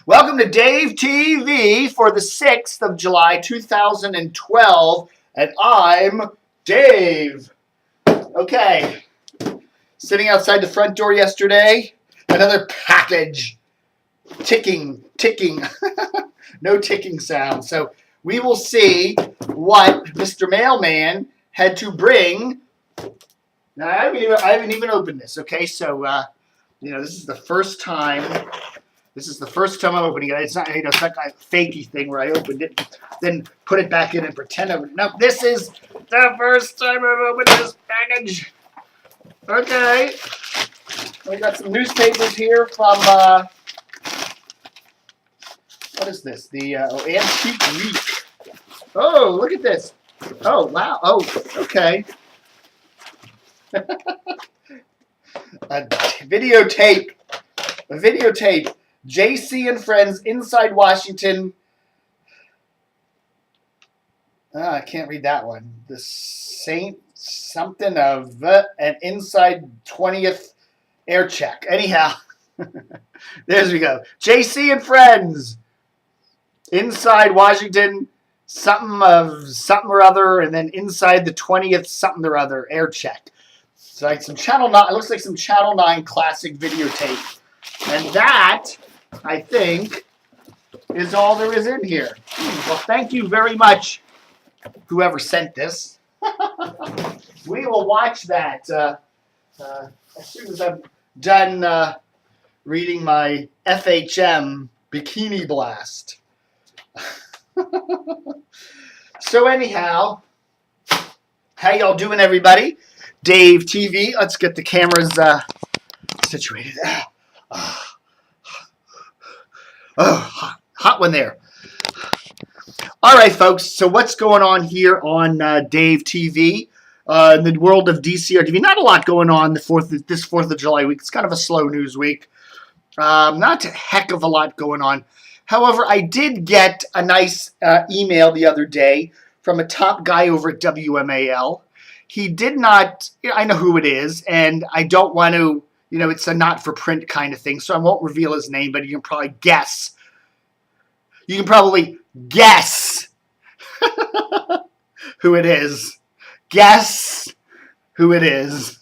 Welcome to Dave TV for the 6th of July, 2012, and I'm Dave. Okay, sitting outside the front door yesterday, another package. Ticking. No ticking sound. So we will see what Mr. Mailman had to bring. Now, I haven't even opened this, okay? So, this is the first time. This is the first time I'm opening it. It's not, it's not kind of fakey thing where I opened it, then put it back in and pretend I would. No, this is the first time I've opened this package. Okay. We got some newspapers here from, what is this? The Antique Week. Oh, look at this. Oh, wow. Oh, okay. A videotape. A videotape. JC and Friends, Inside Washington. I can't read that one. The Saint something of an Inside 20th Air Check. Anyhow, there we go. JC and Friends, Inside Washington, something or other, and then Inside the 20th something or other Air Check. It's like some Channel 9. It looks like some Channel 9 classic videotape, and that, I think, is all there is in here. Well, thank you very much, whoever sent this. We will watch that as soon as I'm done reading my FHM Bikini Blast. So anyhow, how y'all doing, everybody? Dave TV. Let's get the cameras situated. Oh, hot one there. All right, folks. So what's going on here on Dave TV in the world of DCRTV? Not a lot going on this 4th of July week. It's kind of a slow news week. Not a heck of a lot going on. However, I did get a nice email the other day from a top guy over at WMAL. He did not, I know who it is, and I don't want to, it's a not-for-print kind of thing, so I won't reveal his name, but you can probably guess. You can probably guess who it is. Guess who it is.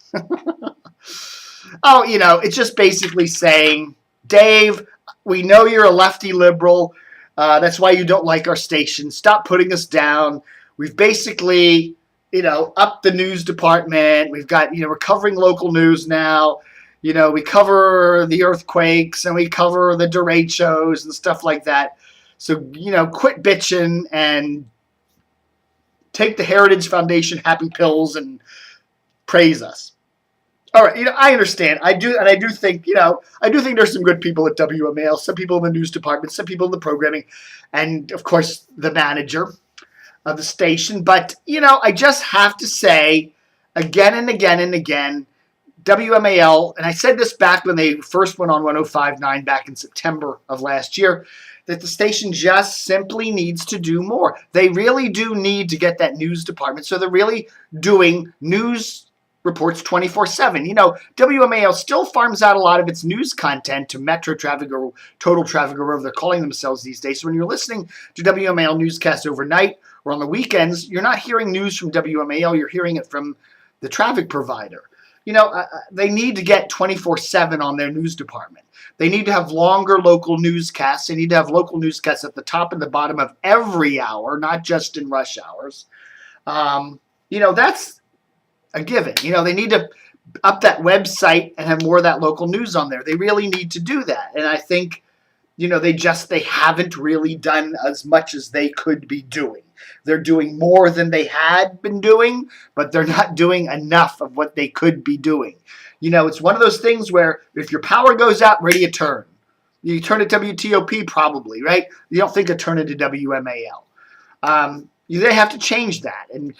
Oh, it's just basically saying, Dave, we know you're a lefty liberal. That's why you don't like our station. Stop putting us down. We've basically, upped the news department. We've got, we're covering local news now. We cover the earthquakes and we cover the derechos and stuff like that. So, quit bitching and take the Heritage Foundation happy pills and praise us. All right, I understand. I do think, I do think there's some good people at WMAL, some people in the news department, some people in the programming, and, of course, the manager of the station. But, I just have to say again and again and again, WMAL, and I said this back when they first went on 105.9 back in September of last year, that the station just simply needs to do more. They really do need to get that news department. So they're really doing news reports 24/7. WMAL still farms out a lot of its news content to Metro Traffic or Total Traffic or whatever they're calling themselves these days. So when you're listening to WMAL newscasts overnight or on the weekends, you're not hearing news from WMAL. You're hearing it from the traffic provider. They need to get 24/7 on their news department. They need to have longer local newscasts. They need to have local newscasts at the top and the bottom of every hour, not just in rush hours. That's a given. They need to up that website and have more of that local news on there. They really need to do that. And I think, they haven't really done as much as they could be doing. They're doing more than they had been doing, but they're not doing enough of what they could be doing. It's one of those things where if your power goes out, where do you turn? You turn to WTOP probably, right? You don't think of turning to WMAL. They have to change that. And,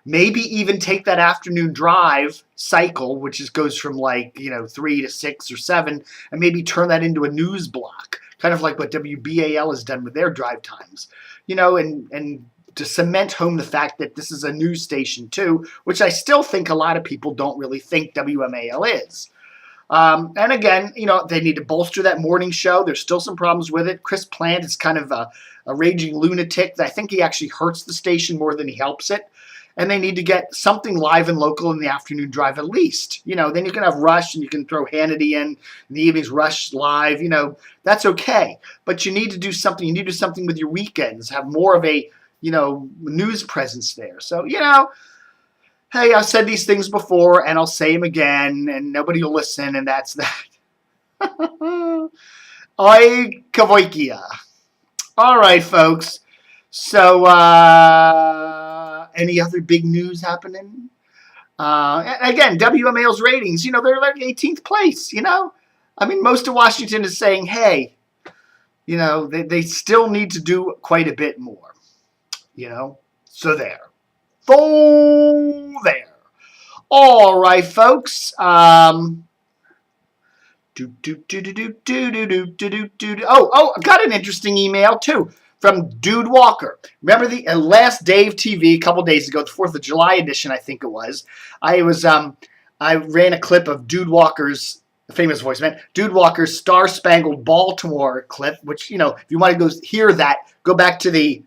maybe even take that afternoon drive cycle, which goes from 3 to 6 or 7, and maybe turn that into a news block, kind of like what WBAL has done with their drive times, and to cement home the fact that this is a news station too, which I still think a lot of people don't really think WMAL is. And again, they need to bolster that morning show. There's still some problems with it. Chris Plant is kind of a raging lunatic. I think he actually hurts the station more than he helps it. And they need to get something live and local in the afternoon drive at least. Then you can have Rush and you can throw Hannity in the evenings, Rush live. That's okay. But you need to do something. You need to do something with your weekends. Have more of a, news presence there. So, hey, I've said these things before and I'll say them again and nobody will listen, and that's that. Oi, Kavoikia. All right, folks. So, any other big news happening? Again, WMAL's ratings, they're like 18th place, most of Washington is saying, hey, they still need to do quite a bit more, so there. There. All right, folks. I got an interesting email, too. From Dude Walker. Remember the last Dave TV a couple days ago, the 4th of July edition, I think it was. I ran a clip of Dude Walker's, the famous voice man, Dude Walker's Star Spangled Baltimore clip, which, if you want to go hear that, go back to the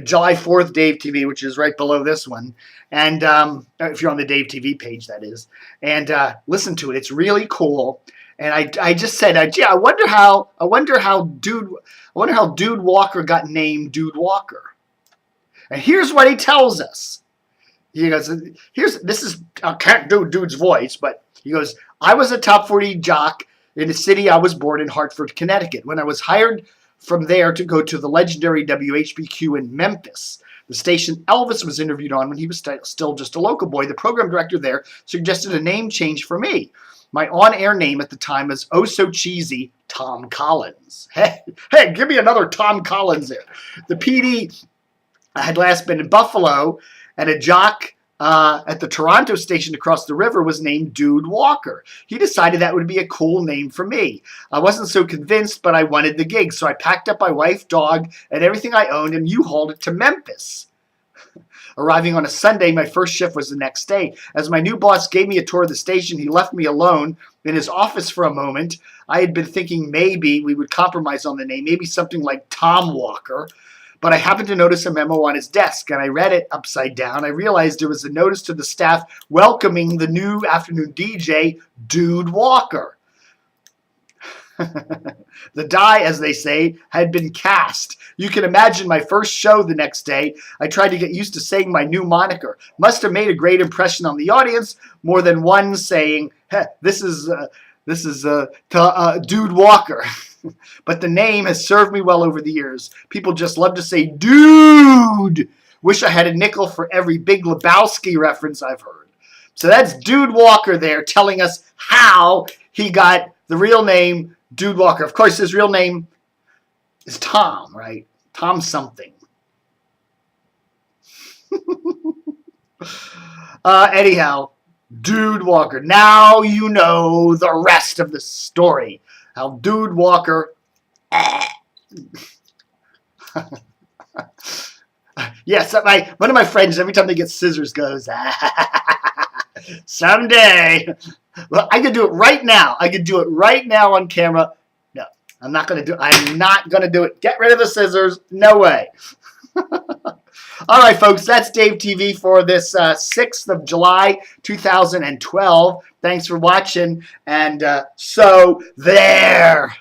July 4th Dave TV, which is right below this one. And if you're on the Dave TV page, that is. And listen to it. It's really cool. And I just said, I wonder how Dude Walker got named Dude Walker. And here's what he tells us. He goes, I can't do Dude's voice, but he goes, I was a top 40 jock in the city I was born in, Hartford, Connecticut. When I was hired from there to go to the legendary WHBQ in Memphis, the station Elvis was interviewed on when he was still just a local boy, the program director there suggested a name change for me. My on-air name at the time was oh so cheesy, Tom Collins. Hey, give me another Tom Collins there. The PD had last been in Buffalo, and a jock at the Toronto station across the river was named Dude Walker. He decided that would be a cool name for me. I wasn't so convinced, but I wanted the gig, so I packed up my wife, dog, and everything I owned and U-hauled it to Memphis. Arriving on a Sunday, my first shift was the next day. As my new boss gave me a tour of the station, he left me alone in his office for a moment. I had been thinking maybe we would compromise on the name, maybe something like Tom Walker. But I happened to notice a memo on his desk, and I read it upside down. I realized there was a notice to the staff welcoming the new afternoon DJ, Dude Walker. The die, as they say, had been cast. You can imagine my first show the next day. I tried to get used to saying my new moniker. Must have made a great impression on the audience, more than one saying, hey, this is Dude Walker. But the name has served me well over the years. People just love to say, dude. Wish I had a nickel for every Big Lebowski reference I've heard. So that's Dude Walker there telling us how he got the real name Dude Walker. Of course, his real name is Tom, right? Tom something. Anyhow, Dude Walker. Now you know the rest of the story. How Dude Walker... Yes, one of my friends, every time they get scissors, goes, someday. Well, I could do it right now. I could do it right now on camera. No, I'm not going to do it. I'm not going to do it. Get rid of the scissors. No way. All right, folks, that's Dave TV for this 6th of July, 2012. Thanks for watching. And so there.